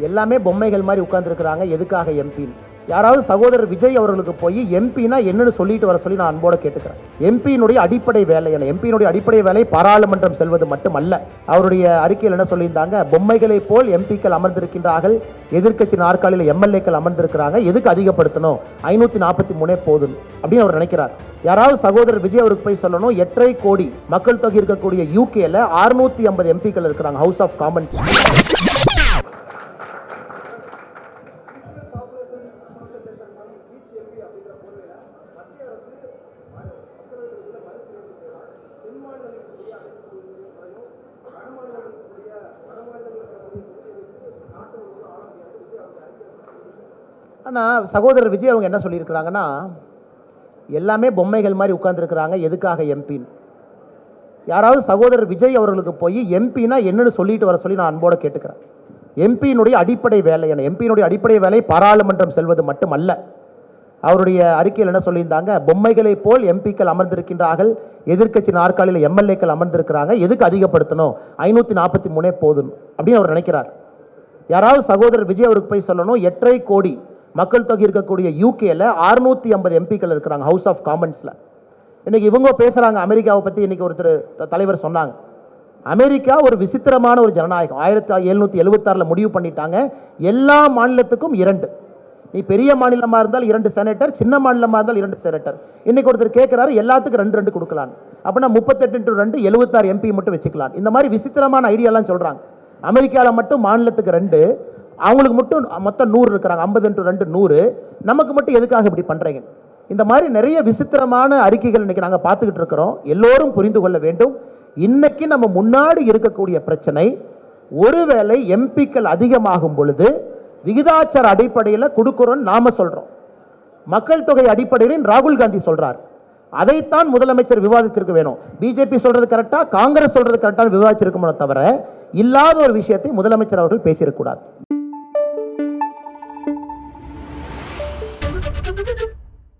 எல்லாமே பொம்மைகள் மாதிரி உட்கார்ந்துருக்கிறாங்க. எதுக்காக எம்பி? யாராவது சகோதரர் விஜய் அவர்களுக்கு போய் எம்பினா என்னன்னு சொல்லிட்டு வர சொல்லி நான் அன்போட கேட்டுக்கிறேன். எம்பியினுடைய அடிப்படை வேலை என்ன? எம்பியினுடைய அடிப்படை வேலை பாராளுமன்றம் செல்வது மட்டுமல்ல. அவருடைய அறிக்கையில் என்ன சொல்லியிருந்தாங்க? பொம்மைகளை போல் எம்பிக்கள் அமர்ந்திருக்கின்றார்கள், எதிர்க்கட்சி நாற்காலியில் எம்எல்ஏக்கள் அமர்ந்திருக்கிறாங்க, எதுக்கு அதிகப்படுத்தணும்? 543 போதும் அப்படின்னு அவர் நினைக்கிறார். யாராவது சகோதரர் விஜய் அவருக்கு போய் சொல்லணும், 8.5 கோடி மக்கள் தொகை இருக்கக்கூடிய யூகேல 650 எம்பிக்கள் இருக்கிறாங்க ஹவுஸ் ஆஃப் காமன்ஸ். ஆனால் சகோதரர் விஜய் அவங்க என்ன சொல்லியிருக்கிறாங்கன்னா, எல்லாமே பொம்மைகள் மாதிரி உட்கார்ந்துருக்கிறாங்க, எதுக்காக எம்பின்னு. யாராவது சகோதரர் விஜய் அவர்களுக்கு போய் எம்பினா என்னன்னு சொல்லிட்டு வர சொல்லி நான் அன்போட கேட்டுக்கிறேன். எம்பியினுடைய அடிப்படை வேலை என்ன? எம்பியினுடைய அடிப்படை வேலை பாராளுமன்றம் செல்வது மட்டுமல்ல. அவருடைய அறிக்கையில் என்ன சொல்லியிருந்தாங்க? பொம்மைகளை போல் எம்பிக்கள் அமர்ந்திருக்கின்றார்கள், எதிர்க்கட்சி நாற்காலியில் எம்எல்ஏக்கள் அமர்ந்திருக்கிறாங்க, எதுக்கு அதிகப்படுத்தணும்? 543 போதும் அப்படின்னு அவர் நினைக்கிறார். யாராவது சகோதரர் விஜய் அவருக்கு போய் சொல்லணும், 8.5 கோடி மக்கள் தொகை இருக்கக்கூடிய யூகேல 650 எம்பிக்கள் இருக்கிறாங்க ஹவுஸ் ஆஃப் காமன்ஸில். இன்னைக்கு இவங்க பேசுகிறாங்க அமெரிக்காவை பற்றி. இன்னைக்கு ஒருத்தர் தலைவர் சொன்னாங்க, அமெரிக்கா ஒரு விசித்திரமான ஒரு ஜனநாயகம். 1776 முடிவு பண்ணிட்டாங்க, எல்லா மாநிலத்துக்கும் 2. நீ பெரிய மாநிலமாக இருந்தால் 2 செனட்டர், சின்ன மாநிலமாக இருந்தால் 2 செனட்டர். இன்னைக்கு ஒருத்தர் கேட்குறாரு, எல்லாத்துக்கும் 2 கொடுக்கலாம். அப்படின்னா 38x2 76 எம்பி மட்டும் வச்சுக்கலாம். இந்த மாதிரி விசித்திரமான ஐடியாலாம் சொல்கிறாங்க. அமெரிக்காவில் மட்டும் மாநிலத்துக்கு 2, அவங்களுக்கு மட்டும் மொத்தம் 100 இருக்கிறாங்க. 50x2 100. நமக்கு மட்டும் எதுக்காக இப்படி பண்ணுறீங்க? இந்த மாதிரி நிறைய விசித்திரமான அறிக்கைகள் இன்னைக்கு நாங்கள் பார்த்துக்கிட்டு இருக்கிறோம். எல்லோரும் புரிந்து கொள்ள வேண்டும், இன்னைக்கு நம்ம முன்னாடி இருக்கக்கூடிய பிரச்சனை, ஒருவேளை எம்பிக்கள் அதிகமாகும் பொழுது விகிதாச்சார அடிப்படையில் கொடுக்குறோன்னு நாம சொல்றோம், மக்கள் தொகை அடிப்படையில் ராகுல் காந்தி சொல்றார். அதைத்தான் முதலமைச்சர் விவாதித்திருக்க வேணும். பிஜேபி சொல்றது கரெக்டா, காங்கிரஸ் சொல்றது கரெக்டான விவாதிச்சிருக்கணும் தவிர இல்லாத ஒரு விஷயத்தை முதலமைச்சர் அவர்கள் பேசியிருக்கூடாது.